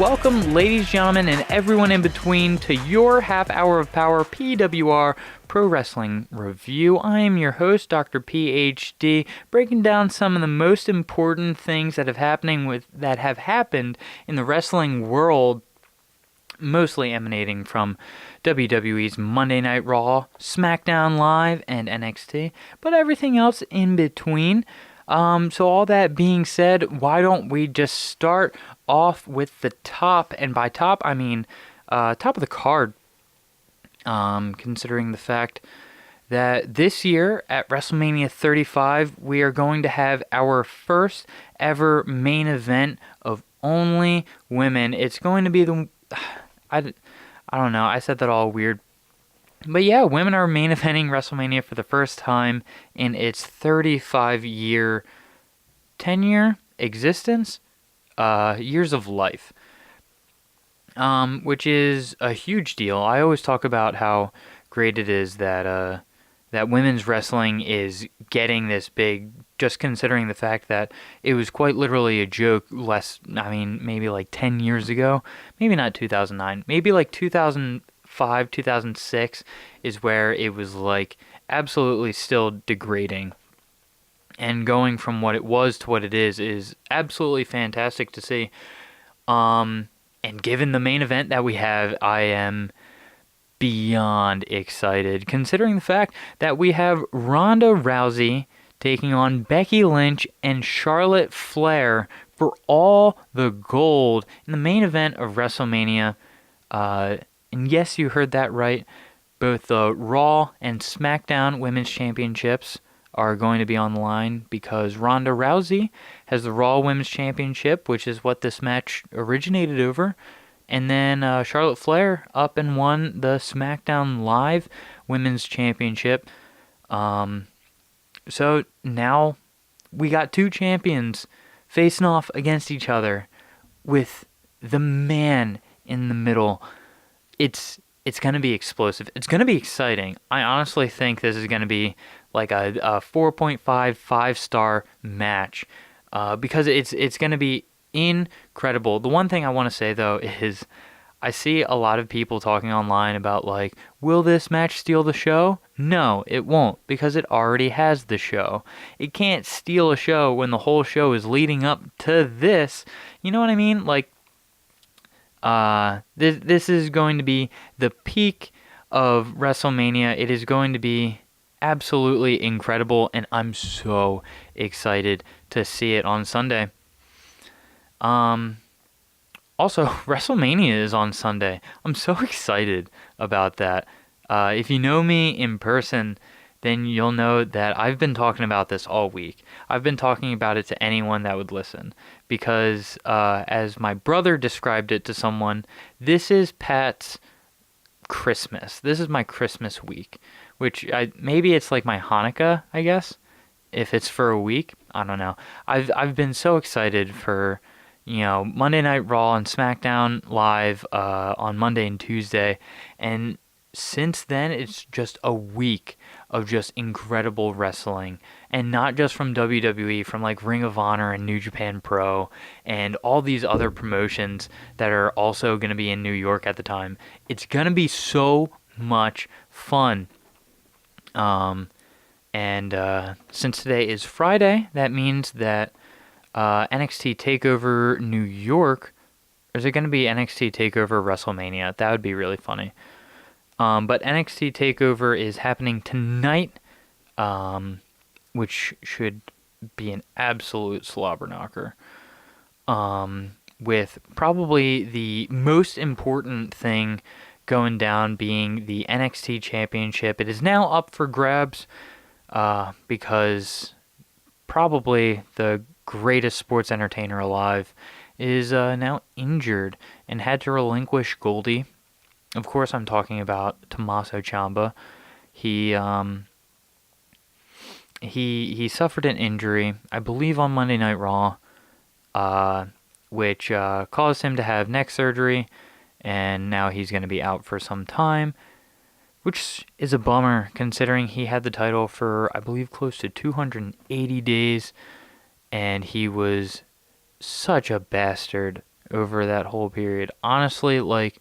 Welcome, ladies, gentlemen, and everyone in between, to your half hour of power PWR Pro Wrestling Review. I am your host, Dr. PhD, breaking down some of the most important things that have happened in the wrestling world, mostly emanating from WWE's Monday Night Raw, SmackDown Live, and NXT, but everything else in between. So all that being said, why don't we just start off with the top, and by top, I mean top of the card, considering the fact that this year at WrestleMania 35, we are going to have our first ever main event of only women. It's going to be I don't know, I said that all weird. But yeah, women are main eventing WrestleMania for the first time in its 35-year tenure, existence, years of life, which is a huge deal. I always talk about how great it is that women's wrestling is getting this big, just considering the fact that it was quite literally a joke maybe like 10 years ago, maybe not 2009, maybe like 2005, 2006 is where it was like absolutely still degrading. And going from what it was to what it is absolutely fantastic to see. And given the main event that we have, I am beyond excited, considering the fact that we have Ronda Rousey taking on Becky Lynch and Charlotte Flair for all the gold in the main event of WrestleMania. And yes, you heard that right. Both the Raw and SmackDown Women's Championships are going to be on the line because Ronda Rousey has the Raw Women's Championship, which is what this match originated over. And then Charlotte Flair up and won the SmackDown Live Women's Championship. So now we got two champions facing off against each other with the man in the middle. It's going to be explosive. It's going to be exciting. I honestly think this is going to be like a 4.5, 5-star match because it's going to be incredible. The one thing I want to say, though, is I see a lot of people talking online about, like, will this match steal the show? No, it won't, because it already has the show. It can't steal a show when the whole show is leading up to this. You know what I mean? Like, this is going to be the peak of WrestleMania. It is going to be absolutely incredible, and I'm so excited to see it on Sunday. Also, WrestleMania is on Sunday. I'm so excited about that. If you know me in person, then you'll know that I've been talking about this all week. I've been talking about it to anyone that would listen because, as my brother described it to someone, this is Pat's Christmas. This is my Christmas week, which maybe it's like my Hanukkah, I guess, if it's for a week. I don't know. I've been so excited for, Monday Night Raw and SmackDown Live on Monday and Tuesday, and since then it's just a week of just incredible wrestling, and not just from WWE, from like Ring of Honor and New Japan Pro and all these other promotions that are also going to be in New York at the time. It's going to be so much fun. And since today is Friday, that means that NXT TakeOver New York, or is it going to be NXT TakeOver WrestleMania? That would be really funny. But NXT TakeOver is happening tonight, which should be an absolute slobber knocker. With probably the most important thing going down being the NXT Championship. It is now up for grabs because probably the greatest sports entertainer alive is now injured and had to relinquish Goldie. Of course, I'm talking about Tommaso Ciampa. He suffered an injury, I believe, on Monday Night Raw, which caused him to have neck surgery, and now he's going to be out for some time, which is a bummer considering he had the title for, I believe, close to 280 days, and he was such a bastard over that whole period. Honestly, like,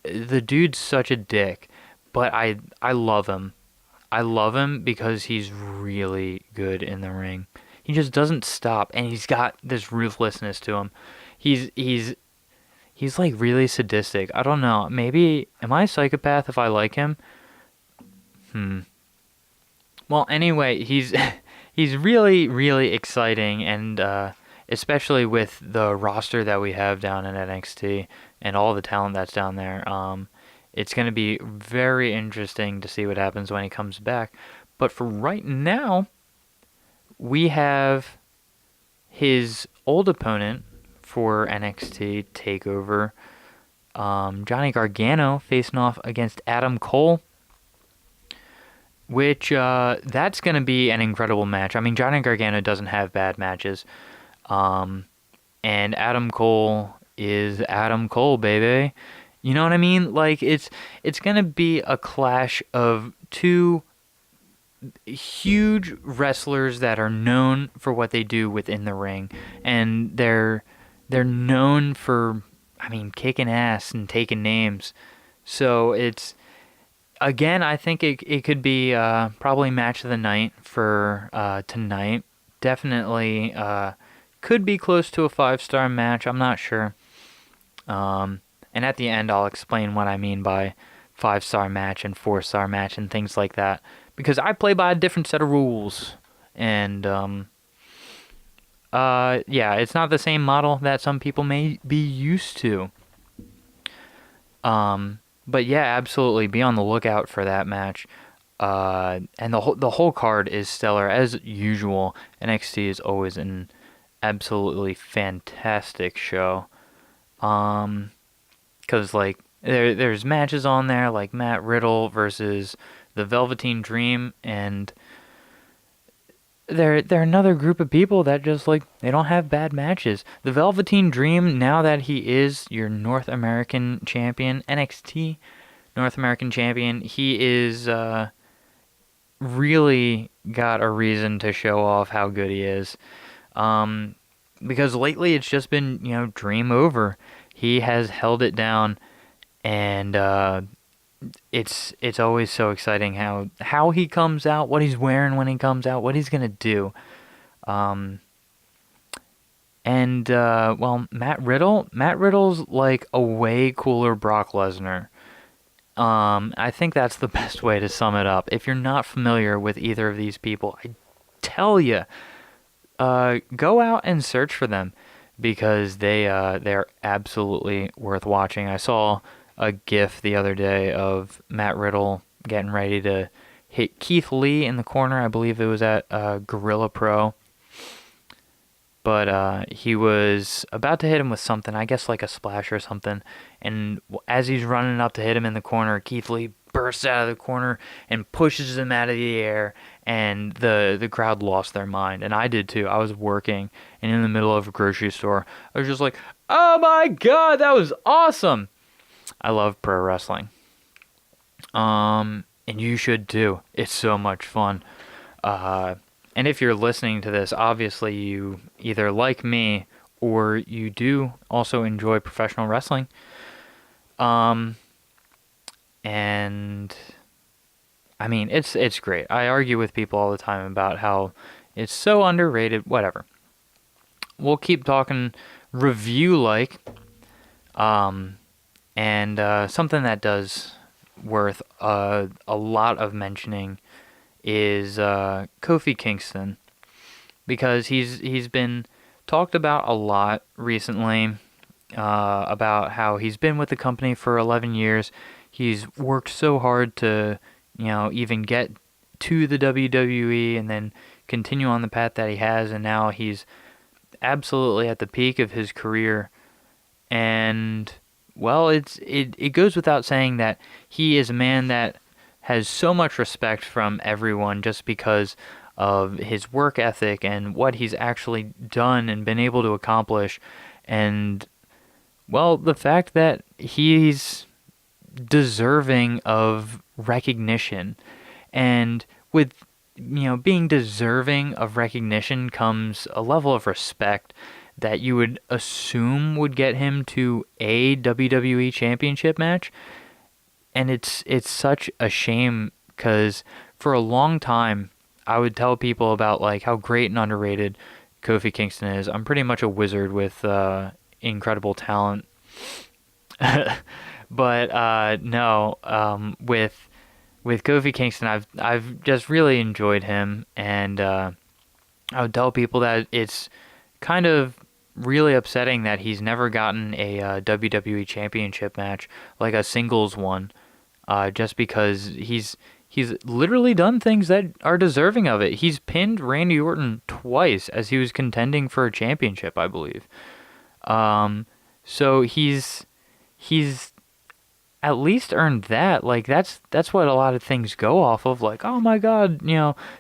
the dude's such a dick, but I love him. I love him because he's really good in the ring. He just doesn't stop, and he's got this ruthlessness to him. He's he's he's like really sadistic. I don't know. Maybe am I a psychopath if I like him? Hmm. Well, anyway, he's he's really really exciting, and especially with the roster that we have down in NXT and all the talent that's down there. It's going to be very interesting to see what happens when he comes back. But for right now, we have his old opponent for NXT Takeover, Johnny Gargano, facing off against Adam Cole, which that's going to be an incredible match. I mean, Johnny Gargano doesn't have bad matches, um, and Adam Cole is Adam Cole, baby. You know what I mean? Like it's going to be a clash of two huge wrestlers that are known for what they do within the ring, and they're known for, I mean, kicking ass and taking names. So it's, again, I think it could be probably match of the night for tonight. Definitely could be close to a 5-star match. I'm not sure. And at the end, I'll explain what I mean by 5-star match and 4-star match and things like that, because I play by a different set of rules. And yeah, it's not the same model that some people may be used to. But yeah, absolutely, be on the lookout for that match. And the whole card is stellar as usual. NXT is always an absolutely fantastic show. Because like there's matches on there like Matt Riddle versus the Velveteen Dream, and they're another group of people that just, like, they don't have bad matches. The Velveteen Dream, now that he is your North American champion, NXT North American champion, he is really got a reason to show off how good he is. Because lately it's just been, Dream over. He has held it down, and it's always so exciting how he comes out, what he's wearing when he comes out, what he's gonna do. Well, Matt Riddle's like a way cooler Brock Lesnar. I think that's the best way to sum it up. If you're not familiar with either of these people, I tell you, go out and search for them, because they're absolutely worth watching. I saw a GIF the other day of Matt Riddle getting ready to hit Keith Lee in the corner. I believe it was at Gorilla Pro. But he was about to hit him with something, I guess like a splash or something. And as he's running up to hit him in the corner, Keith Lee bursts out of the corner and pushes him out of the air. And the crowd lost their mind. And I did too. I was working, and in the middle of a grocery store, I was just like, oh my God, that was awesome. I love pro wrestling. And you should too. It's so much fun. And if you're listening to this, obviously you either like me or you do also enjoy professional wrestling. And I mean, it's great. I argue with people all the time about how it's so underrated. Whatever. We'll keep talking review-like. And something that does worth a lot of mentioning is Kofi Kingston, because he's been talked about a lot recently, about how he's been with the company for 11 years. He's worked so hard to, even get to the WWE and then continue on the path that he has, and now he's absolutely at the peak of his career. And well, it goes without saying that he is a man that has so much respect from everyone, just because of his work ethic and what he's actually done and been able to accomplish. And, well, the fact that he's deserving of recognition. And with, being deserving of recognition comes a level of respect that you would assume would get him to a WWE championship match. And it's such a shame because for a long time I would tell people about like how great and underrated Kofi Kingston is. I'm pretty much a wizard with incredible talent. But no, with Kofi Kingston, I've just really enjoyed him, and I would tell people that it's kind of really upsetting that he's never gotten a WWE Championship match, like a singles one, just because he's literally done things that are deserving of it. He's pinned Randy Orton twice as he was contending for a championship, I believe. So he's at least earned that. Like that's what a lot of things go off of. Like, oh my God,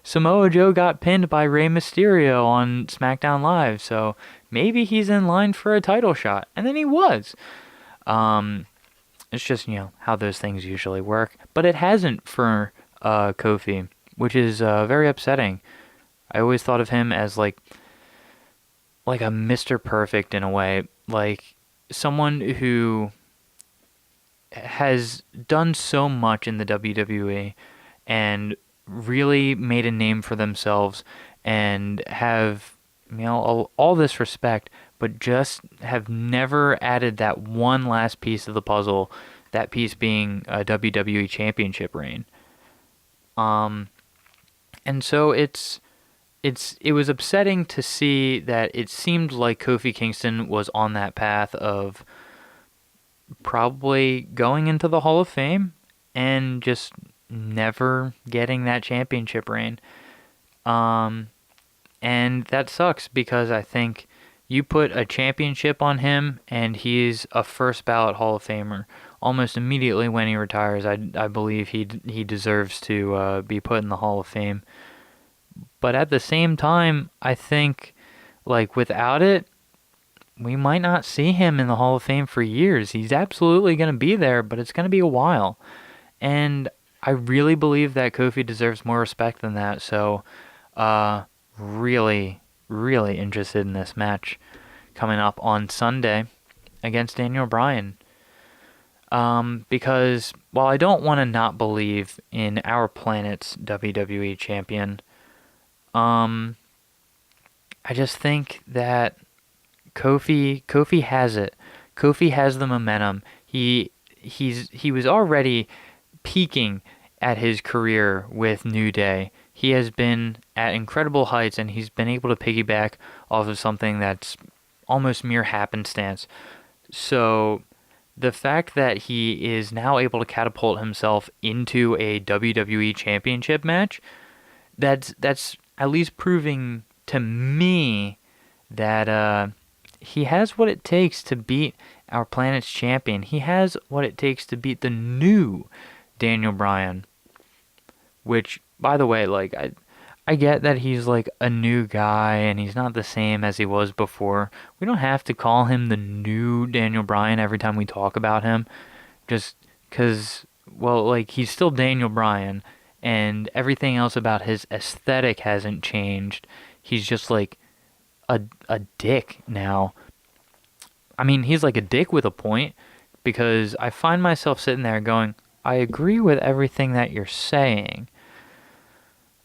Samoa Joe got pinned by Rey Mysterio on SmackDown Live, so maybe he's in line for a title shot, and then he was. It's just how those things usually work, but it hasn't for Kofi, which is very upsetting. I always thought of him as like a Mr. Perfect in a way, like someone who has done so much in the WWE and really made a name for themselves and have all this respect, but just have never added that one last piece of the puzzle, that piece being a WWE championship reign. And so it was upsetting to see that it seemed like Kofi Kingston was on that path of probably going into the Hall of Fame and just never getting that championship reign. And that sucks because I think you put a championship on him and he's a first ballot Hall of Famer almost immediately when he retires. I believe he deserves to be put in the Hall of Fame. But at the same time, I think like without it, we might not see him in the Hall of Fame for years. He's absolutely going to be there, but it's going to be a while. And I really believe that Kofi deserves more respect than that. So, really, really interested in this match coming up on Sunday against Daniel Bryan. Because while I don't want to not believe in our planet's WWE champion, I just think that Kofi has it. Kofi has the momentum. He was already peaking at his career with New Day. He has been at incredible heights, and he's been able to piggyback off of something that's almost mere happenstance. So the fact that he is now able to catapult himself into a WWE championship match, that's at least proving to me that he has what it takes to beat our planet's champion. He has what it takes to beat the new Daniel Bryan. Which, by the way, like I get that he's like a new guy and he's not the same as he was before. We don't have to call him the new Daniel Bryan every time we talk about him. Just because, well, like he's still Daniel Bryan and everything else about his aesthetic hasn't changed. He's just like a dick now. I mean, he's like a dick with a point because I find myself sitting there going, I agree with everything that you're saying.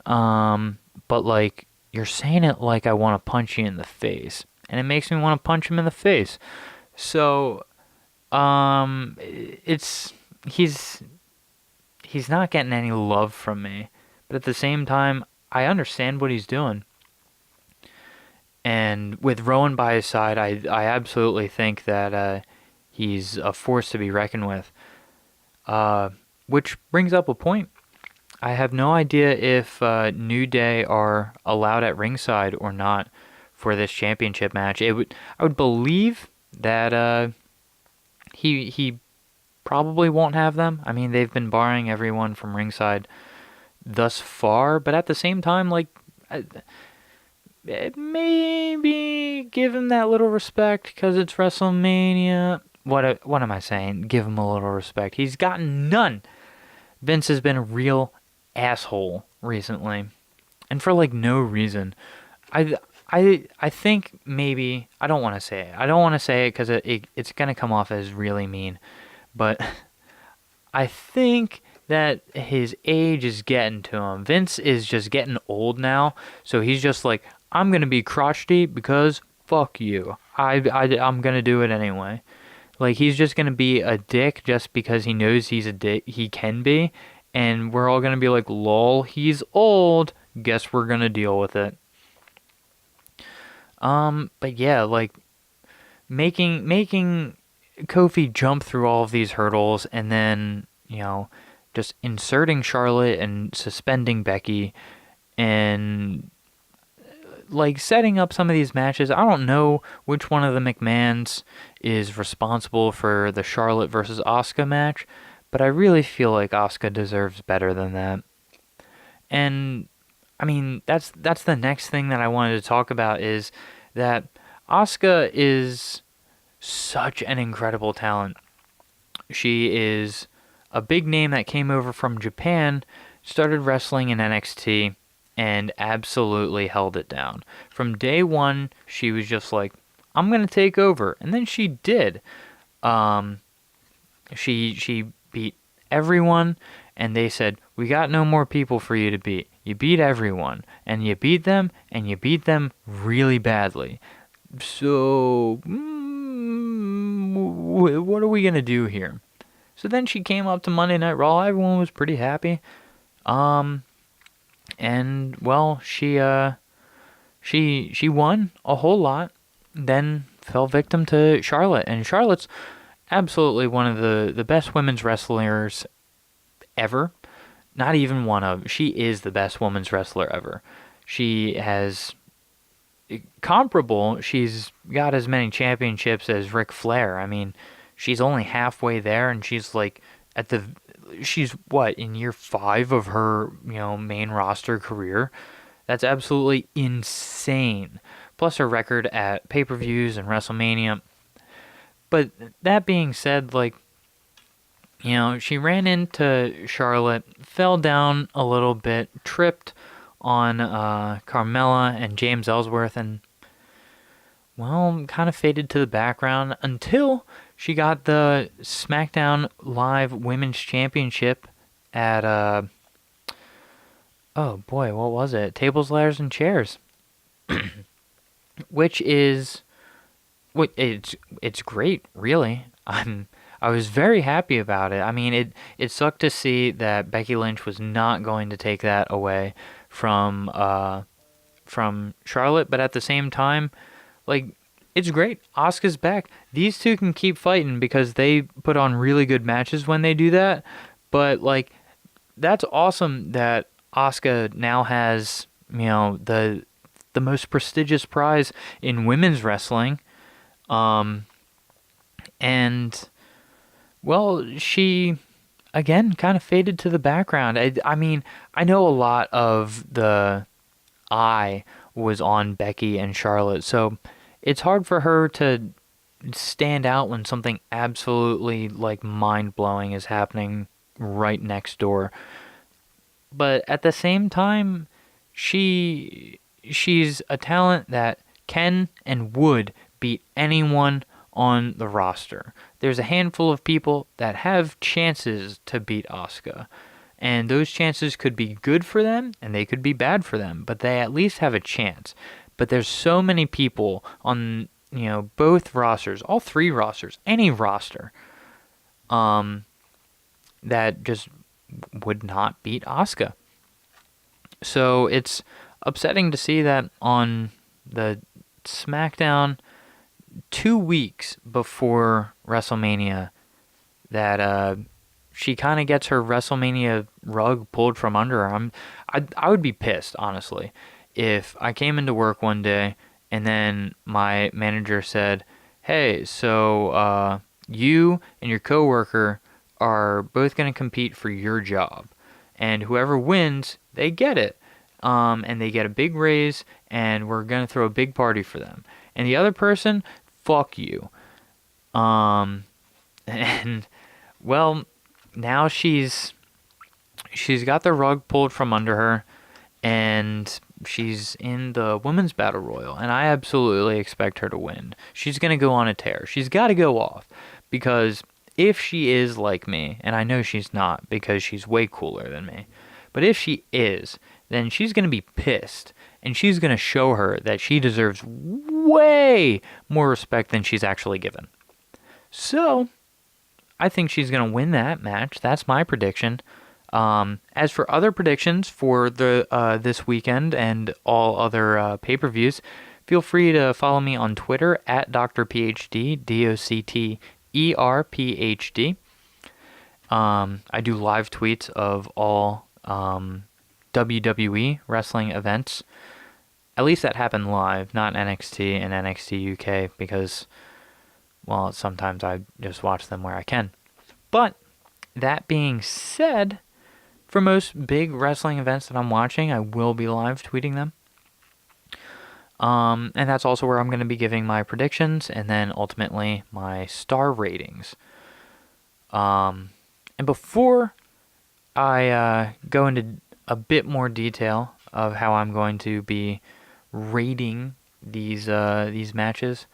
But like you're saying it like I want to punch you in the face, and it makes me want to punch him in the face. So, he's not getting any love from me, but at the same time, I understand what he's doing. And with Rowan by his side, I absolutely think that he's a force to be reckoned with. Which brings up a point. I have no idea if New Day are allowed at ringside or not for this championship match. I would believe that he probably won't have them. I mean, they've been barring everyone from ringside thus far, but at the same time, like, maybe give him that little respect because it's WrestleMania. What am I saying? Give him a little respect. He's gotten none. Vince has been a real asshole recently, and for like no reason. I think maybe I don't want to say it. I don't want to say it because it's gonna come off as really mean. But I think that his age is getting to him. Vince is just getting old now, so he's just like, I'm gonna be crotch deep because fuck you. I'm gonna do it anyway. Like he's just gonna be a dick just because he knows he's a dick. He can be, and we're all gonna be like, lol, he's old. Guess we're gonna deal with it. But yeah, like making Kofi jump through all of these hurdles and then, just inserting Charlotte and suspending Becky and like setting up some of these matches. I don't know which one of the McMahons is responsible for the Charlotte versus Asuka match, but I really feel like Asuka deserves better than that. And I mean, that's the next thing that I wanted to talk about is that Asuka is such an incredible talent. She is a big name that came over from Japan, started wrestling in NXT, and absolutely held it down. From day one, she was just like, I'm going to take over. And then she did. Um, she beat everyone, and they said, we got no more people for you to beat. You beat everyone, and you beat them, and you beat them really badly. So, what are we going to do here? So then she came up to Monday Night Raw. Everyone was pretty happy. And well, she won a whole lot, then fell victim to Charlotte. And Charlotte's absolutely one of the best women's wrestlers ever. Not even one of. She is the best women's wrestler ever. She has comparable. She's got as many championships as Ric Flair. I mean, she's only halfway there, and she's like at the. She's what in year 5 of her main roster career. That's absolutely insane. Plus her record at pay-per-views and WrestleMania. But that being said, like she ran into Charlotte, fell down a little bit, tripped on Carmella and James Ellsworth, and well, kind of faded to the background until she got the SmackDown Live Women's Championship at oh boy, what was it? Tables, Ladders, and Chairs, which is it's great, really. I was very happy about it. I mean, it sucked to see that Becky Lynch was not going to take that away from Charlotte, but at the same time, like it's great. Asuka's back. These two can keep fighting because they put on really good matches when they do that. But like that's awesome that Asuka now has, the most prestigious prize in women's wrestling. And well, she again kind of faded to the background. I mean, I know a lot of the eye was on Becky and Charlotte, so it's hard for her to stand out when something absolutely like mind-blowing is happening right next door. But at the same time, she's a talent that can and would beat anyone on the roster. There's a handful of people that have chances to beat Asuka, and those chances could be good for them and they could be bad for them, but they at least have a chance. But there's so many people on both rosters, all 3 rosters, any roster, that just would not beat Asuka. So it's upsetting to see that on the SmackDown 2 weeks before WrestleMania that she kind of gets her WrestleMania rug pulled from under her. I would be pissed, honestly, if I came into work one day and then my manager said, hey, so you and your coworker are both going to compete for your job, and whoever wins, they get it. And they get a big raise, and we're going to throw a big party for them. And the other person, fuck you. And well, now she's got the rug pulled from under her, and she's in the Women's Battle Royal, and I absolutely expect her to win. She's going to go on a tear. She's got to go off, because if she is like me, and I know she's not because she's way cooler than me, but if she is, then she's going to be pissed, and she's going to show her that she deserves way more respect than she's actually given. So, I think she's going to win that match. That's my prediction. As for other predictions for the this weekend and all other pay-per-views, feel free to follow me on Twitter at DocterPhD, DocterPhD. I do live tweets of all WWE wrestling events. At least that happened live, not NXT and NXT UK, because, well, sometimes I just watch them where I can. But that being said, for most big wrestling events that I'm watching, I will be live tweeting them. And that's also where I'm going to be giving my predictions and then ultimately my star ratings. And before I go into a bit more detail of how I'm going to be rating these matches,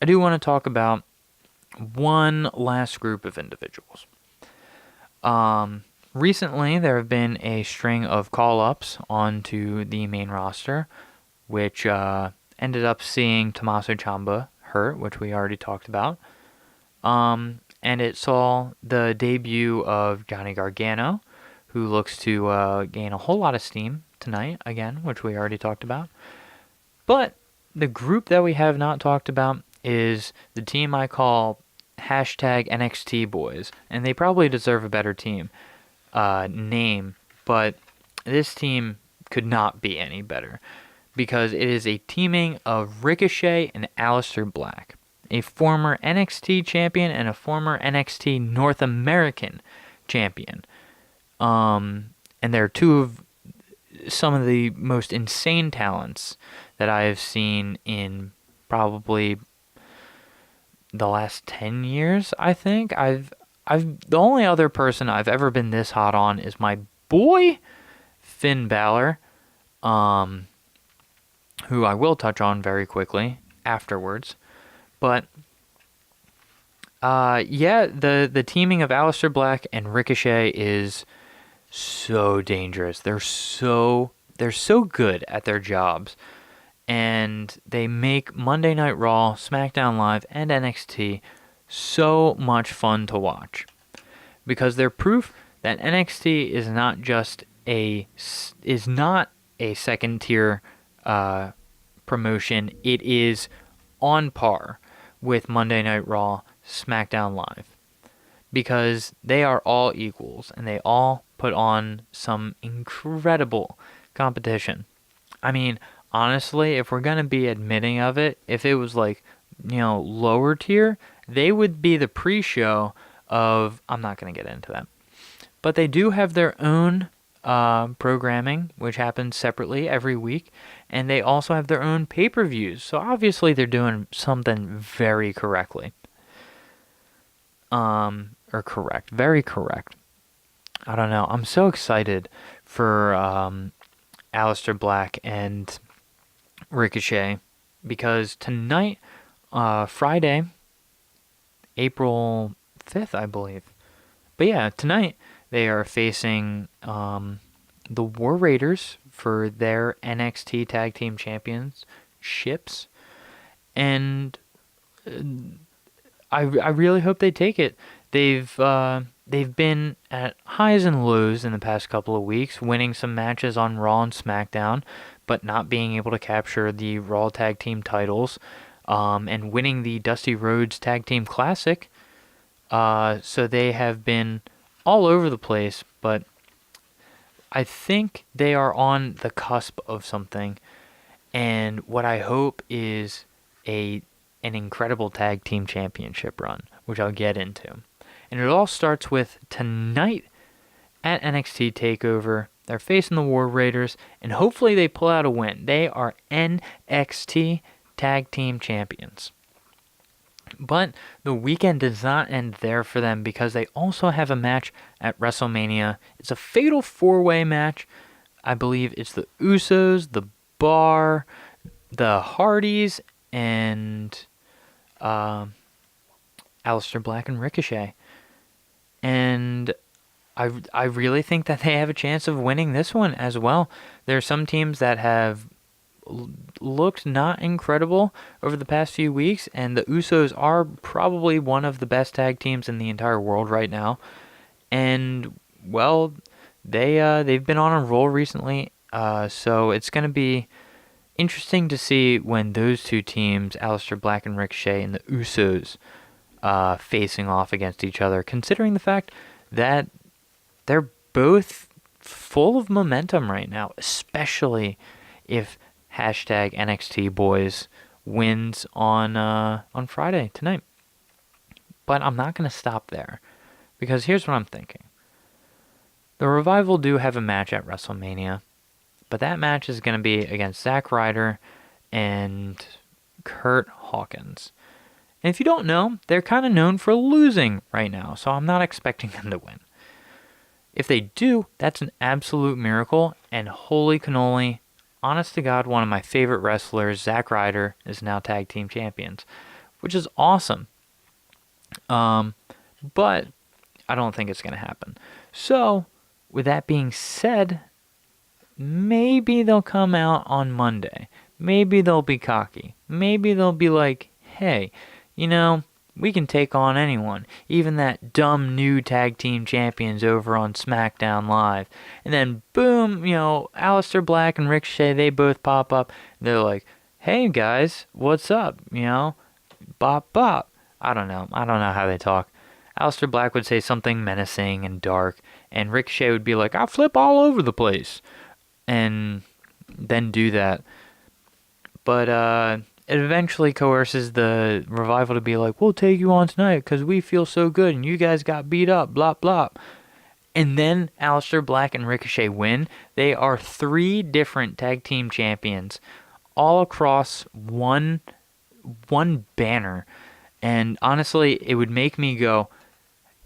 I do want to talk about one last group of individuals. Recently, there have been a string of call-ups onto the main roster, which ended up seeing Tommaso Ciampa hurt, which we already talked about. And it saw the debut of Johnny Gargano, who looks to gain a whole lot of steam tonight, again, which we already talked about. But the group that we have not talked about is the team I call #NXT Boys, and they probably deserve a better team name, but this team could not be any better, because it is a teaming of Ricochet and Aleister Black, a former NXT champion and a former NXT North American champion. And they're two of some of the most insane talents that I have seen in probably the last 10 years, I think. The only other person I've ever been this hot on is my boy Finn Balor, who I will touch on very quickly afterwards. But the teaming of Aleister Black and Ricochet is so dangerous. They're so good at their jobs, and they make Monday Night Raw, SmackDown Live, and NXT so much fun to watch, because they're proof that NXT is not a second tier promotion. It is on par with Monday Night Raw, SmackDown Live, because they are all equals and they all put on some incredible competition. I mean, honestly, if we're gonna be admitting of it, if it was like, lower tier, they would be the pre-show of, I'm not going to get into that. But they do have their own programming, which happens separately every week, and they also have their own pay-per-views. So obviously they're doing something very correctly. Very correct. I don't know. I'm so excited for Aleister Black and Ricochet, because tonight, Friday, April 5th, I believe. But yeah, tonight they are facing the War Raiders for their NXT Tag Team Championships. And I really hope they take it. They've been at highs and lows in the past couple of weeks, winning some matches on Raw and SmackDown, but not being able to capture the Raw Tag Team titles. And winning the Dusty Rhodes Tag Team Classic. So they have been all over the place, but I think they are on the cusp of something. And what I hope is an incredible Tag Team Championship run, which I'll get into. And it all starts with tonight at NXT TakeOver. They're facing the War Raiders, and hopefully they pull out a win. They are NXT Tag Team Champions. But the weekend does not end there for them, because they also have a match at WrestleMania. It's a fatal 4-way match. I believe it's the Usos, the Bar, the Hardys, and Aleister Black and Ricochet. And I really think that they have a chance of winning this one as well. There are some teams that have looked not incredible over the past few weeks, and the Usos are probably one of the best tag teams in the entire world right now. And well, they've been on a roll recently, so it's going to be interesting to see when those two teams, Aleister Black and Ricochet and the Usos, facing off against each other, considering the fact that they're both full of momentum right now, especially if hashtag NXT Boys wins on Friday tonight. But I'm not going to stop there, because here's what I'm thinking. The Revival do have a match at WrestleMania, but that match is going to be against Zack Ryder and Kurt Hawkins. And if you don't know, they're kind of known for losing right now, so I'm not expecting them to win. If they do, that's an absolute miracle, and holy cannoli, honest to God, one of my favorite wrestlers, Zack Ryder, is now tag team champions, which is awesome. But I don't think it's going to happen. So, with that being said, maybe they'll come out on Monday. Maybe they'll be cocky. Maybe they'll be like, hey, we can take on anyone, even that dumb new tag team champions over on SmackDown Live. And then boom, Aleister Black and Ricochet, they both pop up. They're like, hey guys, what's up? Bop bop. I don't know how they talk. Aleister Black would say something menacing and dark, and Ricochet would be like, I'll flip all over the place, and then do that. But it eventually coerces the Revival to be like, we'll take you on tonight because we feel so good and you guys got beat up, blah, blah. And then Aleister Black and Ricochet win. They are 3 different tag team champions all across one banner. And honestly, it would make me go,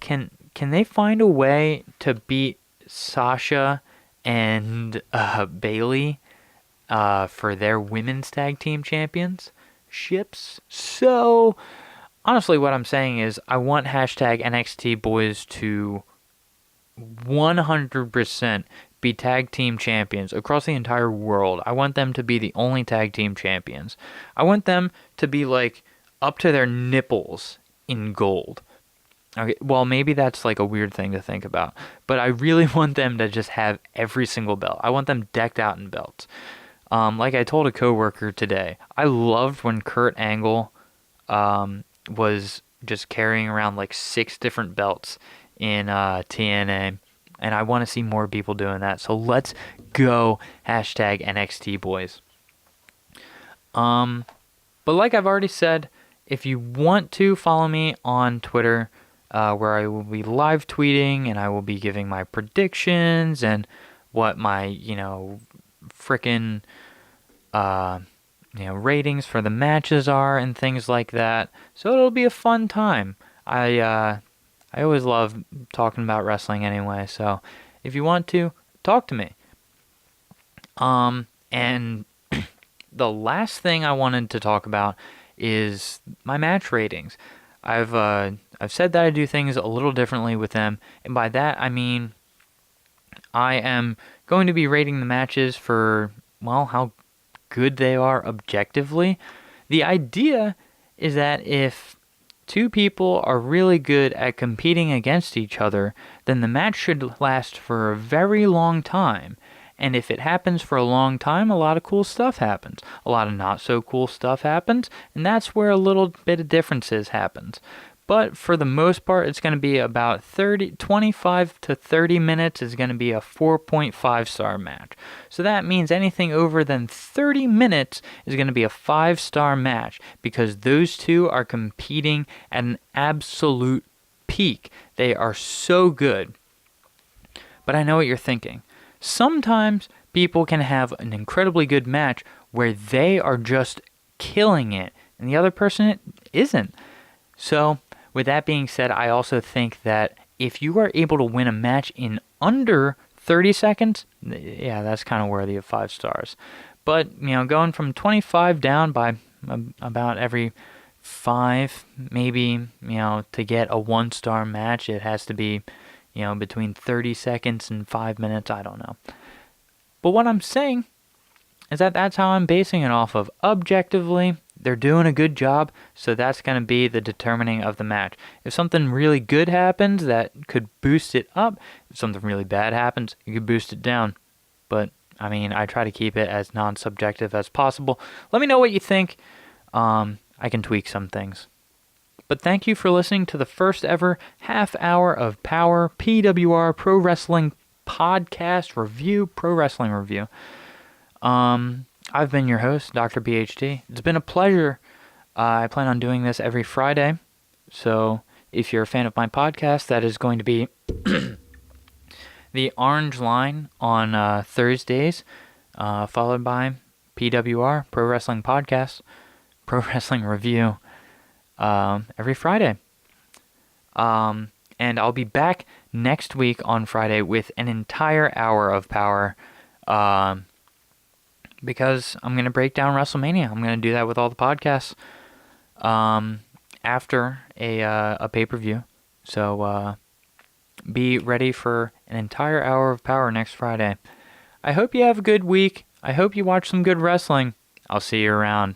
can they find a way to beat Sasha and Bayley for their women's tag team championships? So, honestly, what I'm saying is I want hashtag NXT Boys to 100% be tag team champions across the entire world. I want them to be the only tag team champions. I want them to be like up to their nipples in gold. Okay, well, maybe that's like a weird thing to think about, but I really want them to just have every single belt. I want them decked out in belts. Like I told a coworker today, I loved when Kurt Angle was just carrying around like 6 different belts in TNA, and I want to see more people doing that. So let's go hashtag NXT Boys. But like I've already said, if you want to follow me on Twitter, where I will be live tweeting and I will be giving my predictions and what my, frickin' ratings for the matches are and things like that. So it'll be a fun time. I always love talking about wrestling anyway, so if you want to, talk to me. And the last thing I wanted to talk about is my match ratings. I've said that I do things a little differently with them, and by that I mean I am going to be rating the matches for, how good they are objectively. The idea is that if 2 people are really good at competing against each other, then the match should last for a very long time. And if it happens for a long time, a lot of cool stuff happens. A lot of not so cool stuff happens, and that's where a little bit of differences happens. But for the most part, it's going to be about 25 to 30 minutes is going to be a 4.5 star match. So that means anything over than 30 minutes is going to be a 5-star match, because those 2 are competing at an absolute peak. They are so good. But I know what you're thinking. Sometimes people can have an incredibly good match where they are just killing it and the other person isn't. So, with that being said, I also think that if you are able to win a match in under 30 seconds, yeah, that's kind of worthy of 5 stars. But, going from 25 down by about every 5, maybe, to get a 1-star match, it has to be, between 30 seconds and 5 minutes. I don't know. But what I'm saying is that that's how I'm basing it off of. Objectively, they're doing a good job, so that's going to be the determining of the match. If something really good happens, that could boost it up. If something really bad happens, it could boost it down. But, I try to keep it as non-subjective as possible. Let me know what you think. I can tweak some things. But thank you for listening to the first ever half hour of Power PWR Pro Wrestling Podcast Review, Pro Wrestling Review. I've been your host, Dr. BHD. It's been a pleasure. I plan on doing this every Friday. So if you're a fan of my podcast, that is going to be the Orange Line on Thursdays, followed by PWR, Pro Wrestling Podcast, Pro Wrestling Review, every Friday. And I'll be back next week on Friday with an entire hour of Power, because I'm going to break down WrestleMania. I'm going to do that with all the podcasts after a pay-per-view. So be ready for an entire hour of Power next Friday. I hope you have a good week. I hope you watch some good wrestling. I'll see you around.